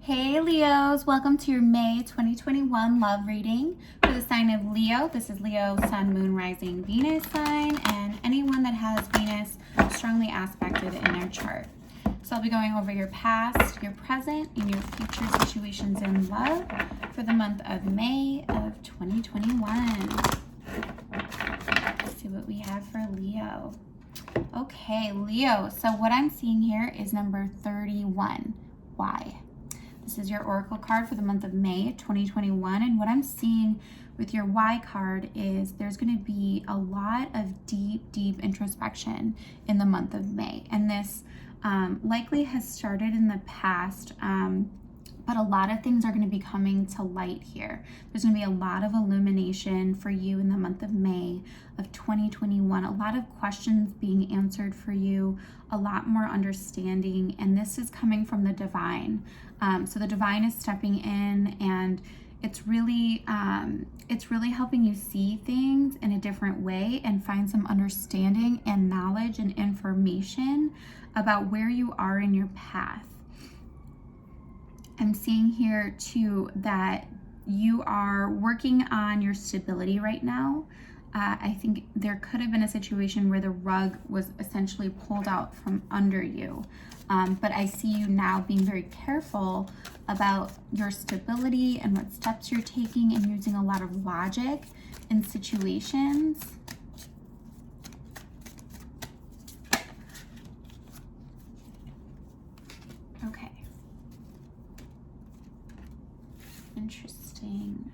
Hey Leos, welcome to your May 2021 love reading for the sign of Leo. This is Leo, Sun, Moon, Rising, Venus sign, and anyone that has Venus strongly aspected in their chart. So I'll be going over your past, your present, and your future situations in love for the month of May of 2021. Let's see what we have for Leo. Okay, Leo, so what I'm seeing here is number 31. Why? This is your oracle card for the month of May 2021, and what I'm seeing with your Y card is there's going to be a lot of deep introspection in the month of May, and this likely has started in the past, but a lot of things are going to be coming to light here. There's going to be a lot of illumination for you in the month of May of 2021, a lot of questions being answered for you, a lot more understanding, and this is coming from the divine. So the divine is stepping in, and it's really helping you see things in a different way and find some understanding and knowledge and information about where you are in your path. I'm seeing here too that you are working on your stability right now. I think there could have been a situation where the rug was essentially pulled out from under you. But I see you now being very careful about your stability and what steps you're taking and using a lot of logic in situations. Okay. Interesting.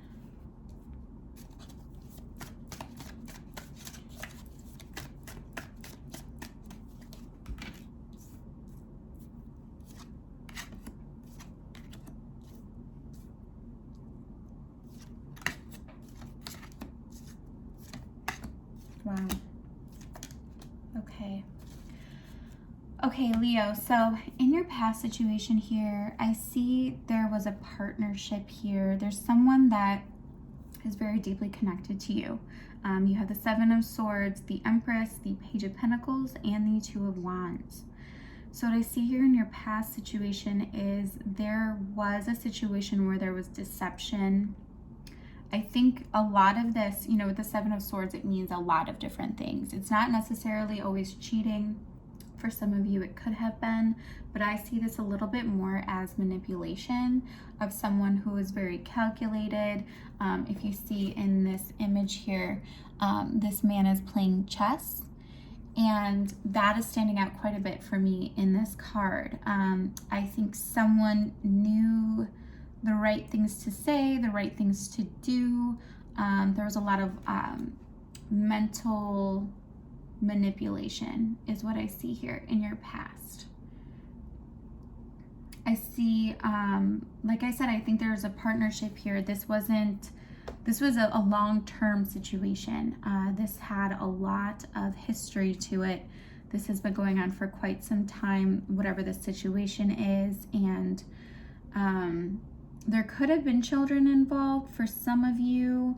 Wow. Okay, Leo, so in your past situation here, I see there was a partnership here. There's someone that is very deeply connected to you. You have the Seven of Swords, the Empress, the Page of Pentacles, and the Two of Wands. So what I see here in your past situation is there was a situation where there was deception. I think a lot of this, with the Seven of Swords, it means a lot of different things. It's not necessarily always cheating. For some of you, it could have been, but I see this a little bit more as manipulation of someone who is very calculated. If you see in this image here, this man is playing chess, and that is standing out quite a bit for me in this card. I think someone knew the right things to say, the right things to do. There was a lot of mental manipulation is what I see here in your past. I see, like I said, I think there's a partnership here. This was a long-term situation. This had a lot of history to it. This has been going on for quite some time, whatever the situation is, and there could have been children involved for some of you,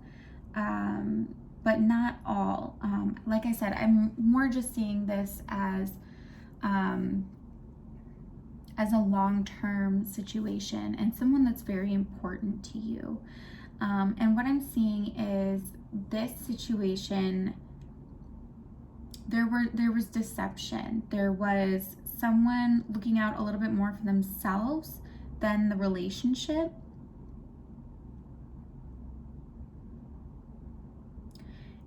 but not all. Like I said, I'm more just seeing this as a long-term situation and someone that's very important to you. And what I'm seeing is this situation, there was deception. There was someone looking out a little bit more for themselves than the relationship.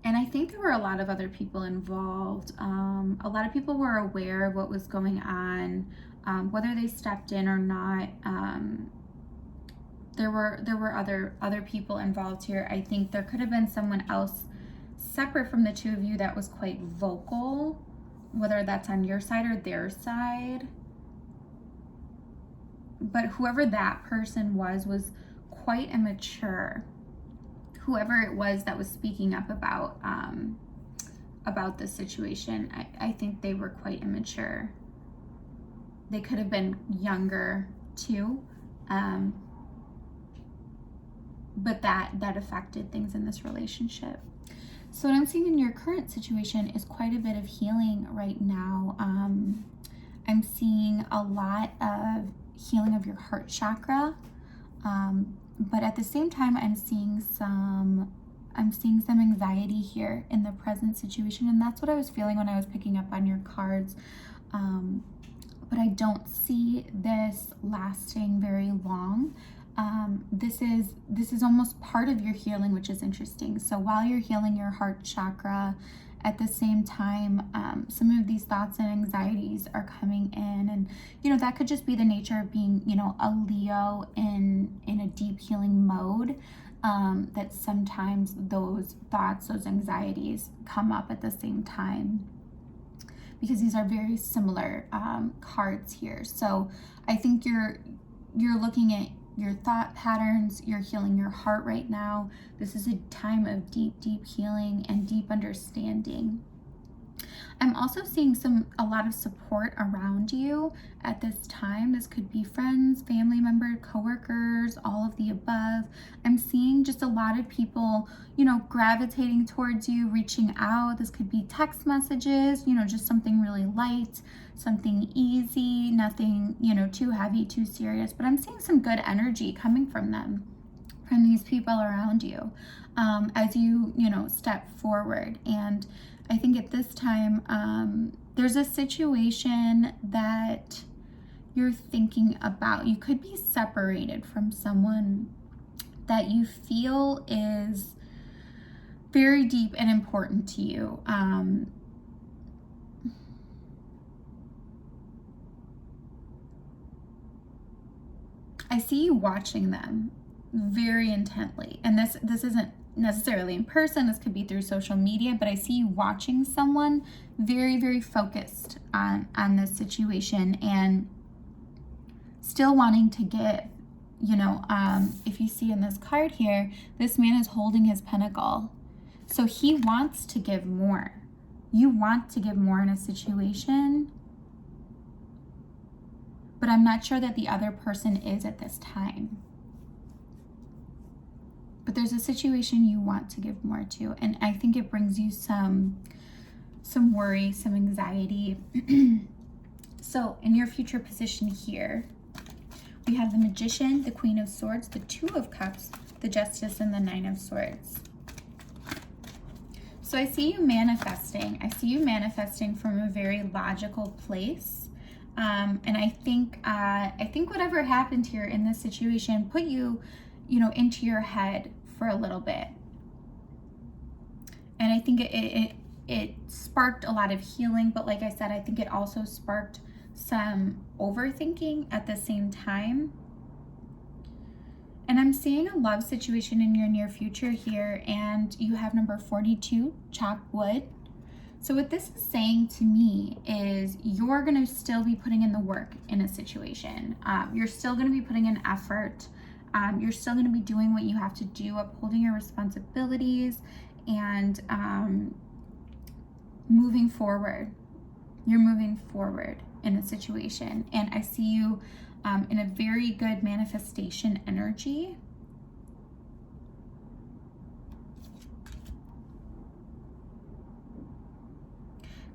And I think there were a lot of other people involved. A lot of people were aware of what was going on, whether they stepped in or not. There were other people involved here. I think there could have been someone else separate from the two of you that was quite vocal, whether that's on your side or their side. But whoever that person was quite immature. Whoever it was that was speaking up about this situation, I think they were quite immature. They could have been younger too, but that affected things in this relationship. So what I'm seeing in your current situation is quite a bit of healing right now. I'm seeing a lot of healing of your heart chakra. But at the same time, I'm seeing some anxiety here in the present situation, and that's what I was feeling when I was picking up on your cards. But I don't see this lasting very long. This is almost part of your healing, which is interesting. So while you're healing your heart chakra, at the same time, some of these thoughts and anxieties are coming in, and that could just be the nature of being a Leo in a deep healing mode. That sometimes those thoughts, those anxieties come up at the same time, because these are very similar cards here. So I think you're looking at your thought patterns, you're healing your heart right now. This is a time of deep, deep healing and deep understanding. I'm also seeing a lot of support around you at this time. This could be friends, family members, coworkers, all of the above. I'm seeing just a lot of people, gravitating towards you, reaching out. This could be text messages, just something really light, something easy, nothing, too heavy, too serious. But I'm seeing some good energy coming from them, from these people around you, as you, step forward. And I think at this time, there's a situation that you're thinking about. You could be separated from someone that you feel is very deep and important to you. I see you watching them very intently, and this isn't necessarily in person. This could be through social media, but I see you watching someone very, very focused on this situation and still wanting to give. If you see in this card here, this man is holding his pentacle, so he wants to give more. You want to give more in a situation, but I'm not sure that the other person is at this time. But there's a situation you want to give more to, and I think it brings you some worry, some anxiety. So in your future position here, we have the Magician, the Queen of Swords, the Two of Cups, the Justice, and the Nine of Swords. So I see you manifesting. I see you manifesting from a very logical place. And I think whatever happened here in this situation put you, into your head for a little bit. And I think it sparked a lot of healing, but like I said, I think it also sparked some overthinking at the same time. And I'm seeing a love situation in your near future here, and you have number 42, chop wood. So what this is saying to me is you're going to still be putting in the work in a situation. You're still going to be putting in effort. You're still going to be doing what you have to do, upholding your responsibilities, and moving forward. You're moving forward in a situation. And I see you in a very good manifestation energy.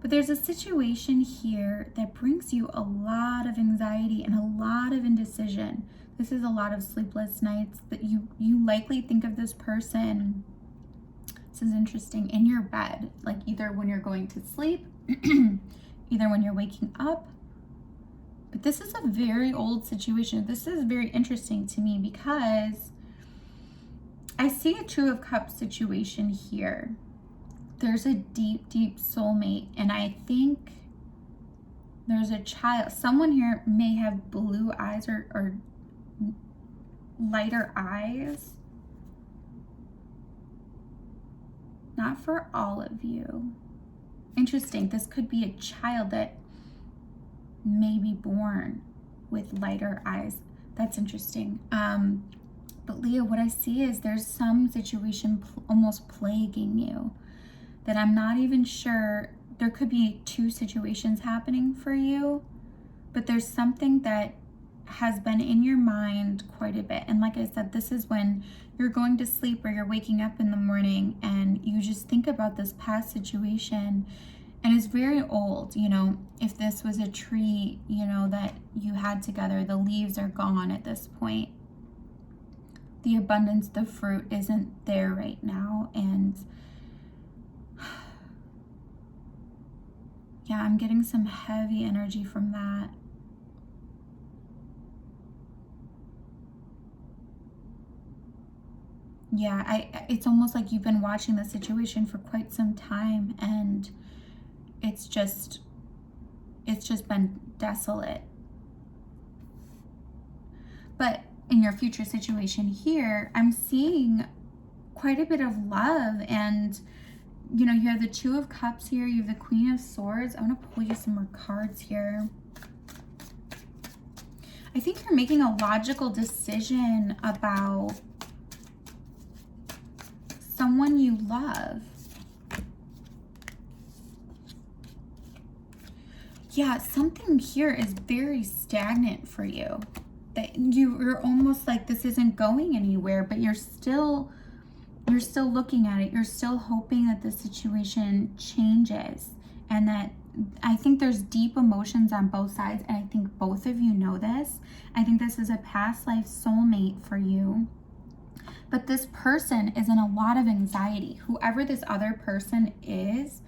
But there's a situation here that brings you a lot of anxiety and a lot of indecision. This is a lot of sleepless nights that you likely think of this person, this is interesting, in your bed, like either when you're going to sleep, either when you're waking up. But this is a very old situation. This is very interesting to me because I see a Two of Cups situation here. There's a deep, deep soulmate, and I think there's a child. Someone here may have blue eyes or lighter eyes. Not for all of you. Interesting. This could be a child that may be born with lighter eyes. That's interesting. But Leo, what I see is there's some situation almost plaguing you that I'm not even sure. There could be two situations happening for you, but there's something that has been in your mind quite a bit. And like I said, this is when you're going to sleep or you're waking up in the morning and you just think about this past situation And it's very old, you know, if this was a tree, you know, that you had together, the leaves are gone at this point. The abundance, the fruit isn't there right now. And yeah, I'm getting some heavy energy from that. Yeah, it's almost like you've been watching the situation for quite some time, and it's just been desolate. But in your future situation here, I'm seeing quite a bit of love. And you know, you have the Two of Cups here, you have the Queen of Swords. I want to pull you some more cards here. I think you're making a logical decision about someone you love. Yeah, something here is very stagnant for you. That you're almost like this isn't going anywhere, but you're still looking at it. You're still hoping that the situation changes, and that I think there's deep emotions on both sides, and I think both of you know this. I think this is a past life soulmate for you. But this person is in a lot of anxiety. Whoever this other person is,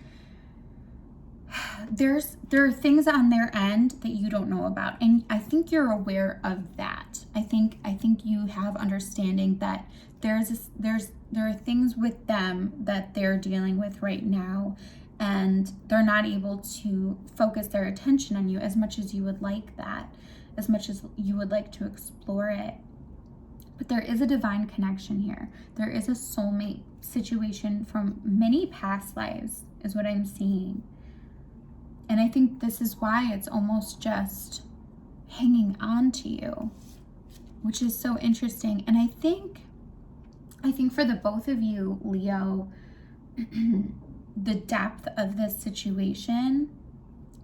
there are things on their end that you don't know about, and I think you're aware of that. I think you have understanding that there are things with them that they're dealing with right now, and they're not able to focus their attention on you as much as you would like that, as much as you would like to explore it. But there is a divine connection here. There is a soulmate situation from many past lives, is what I'm seeing. And I think this is why it's almost just hanging on to you, which is so interesting. And I think for the both of you, Leo, the depth of this situation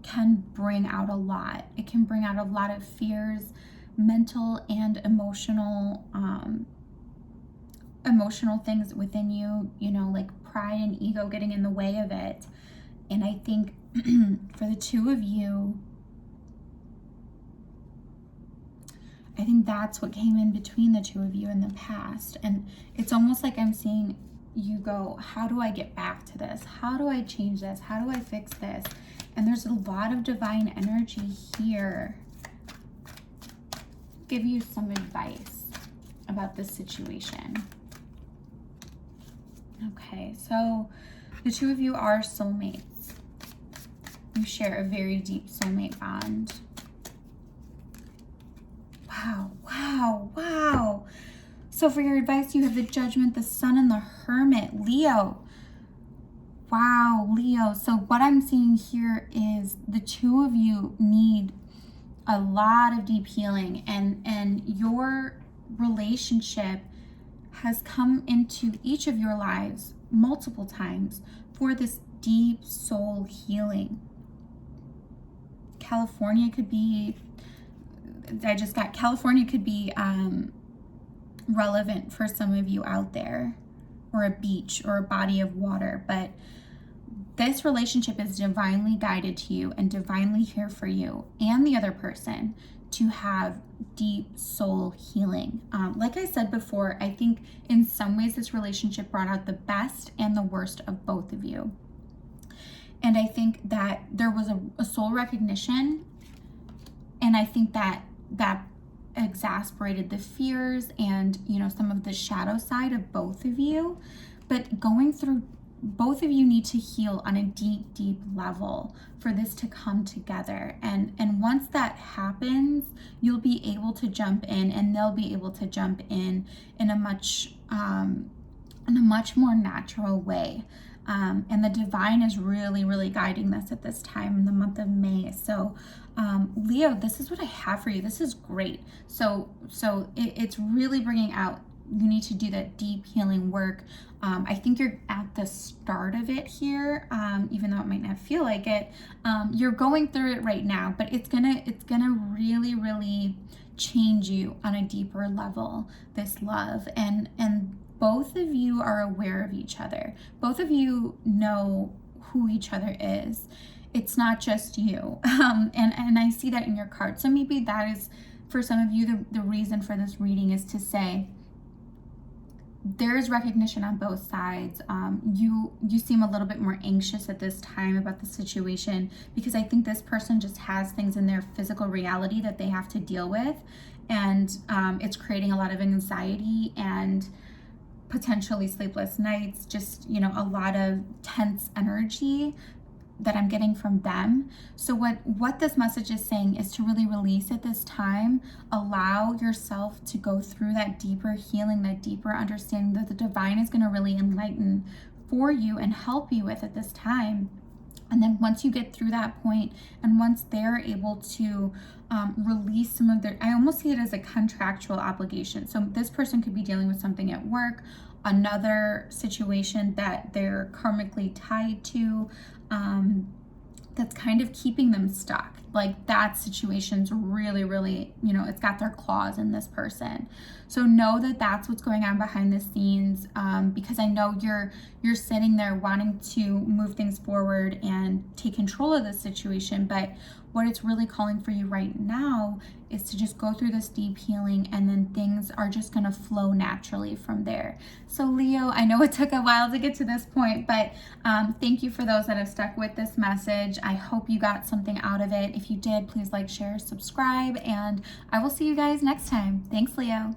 can bring out a lot. It can bring out a lot of fears, mental and emotional things within you, you know, like pride and ego getting in the way of it. And I think for the two of you, I think that's what came in between the two of you in the past. And it's almost like I'm seeing you go, how do I get back to this? How do I change this? How do I fix this? And there's a lot of divine energy here. Give you some advice about this situation. Okay, so the two of you are soulmates. You share a very deep soulmate bond. Wow, wow, wow. So for your advice, you have the Judgment, the Sun, and the Hermit. Leo. Wow, Leo. So what I'm seeing here is the two of you need a lot of deep healing, and your relationship has come into each of your lives multiple times for this deep soul healing. California could be, California could be relevant for some of you out there, or a beach or a body of water, but this relationship is divinely guided to you and divinely here for you and the other person to have deep soul healing. Like I said before, I think in some ways this relationship brought out the best and the worst of both of you. And I think that there was a soul recognition, and I think that exasperated the fears and, you know, some of the shadow side of both of you. But going through, both of you need to heal on a deep, deep level for this to come together. And once that happens, you'll be able to jump in, and they'll be able to jump in a much more natural way. And the divine is really, really guiding this at this time in the month of May. So, Leo, this is what I have for you. This is great. So it's really bringing out, you need to do that deep healing work. I think you're at the start of it here, even though it might not feel like it. You're going through it right now, but it's gonna really, really change you on a deeper level, this love. And both of you are aware of each other. Both of you know who each other is. It's not just you. And I see that in your card. So maybe that is, for some of you, the reason for this reading is to say, there is recognition on both sides. You seem a little bit more anxious at this time about the situation, because I think this person just has things in their physical reality that they have to deal with, and it's creating a lot of anxiety and potentially sleepless nights, just, you know, a lot of tense energy that I'm getting from them. So what this message is saying is to really release at this time. Allow yourself to go through that deeper healing, that deeper understanding that the divine is going to really enlighten for you and help you with at this time. And then once you get through that point, and once they're able to release some of their, I almost see it as a contractual obligation. So this person could be dealing with something at work, another situation that they're karmically tied to, that's kind of keeping them stuck. Like that situation's really, really, you know, it's got their claws in this person. So know that that's what's going on behind the scenes, because I know you're sitting there wanting to move things forward and take control of the situation, but what it's really calling for you right now is to just go through this deep healing, and then things are just going to flow naturally from there. So Leo, I know it took a while to get to this point, but thank you for those that have stuck with this message. I hope you got something out of it. If you did, please like, share, subscribe, and I will see you guys next time. Thanks, Leo.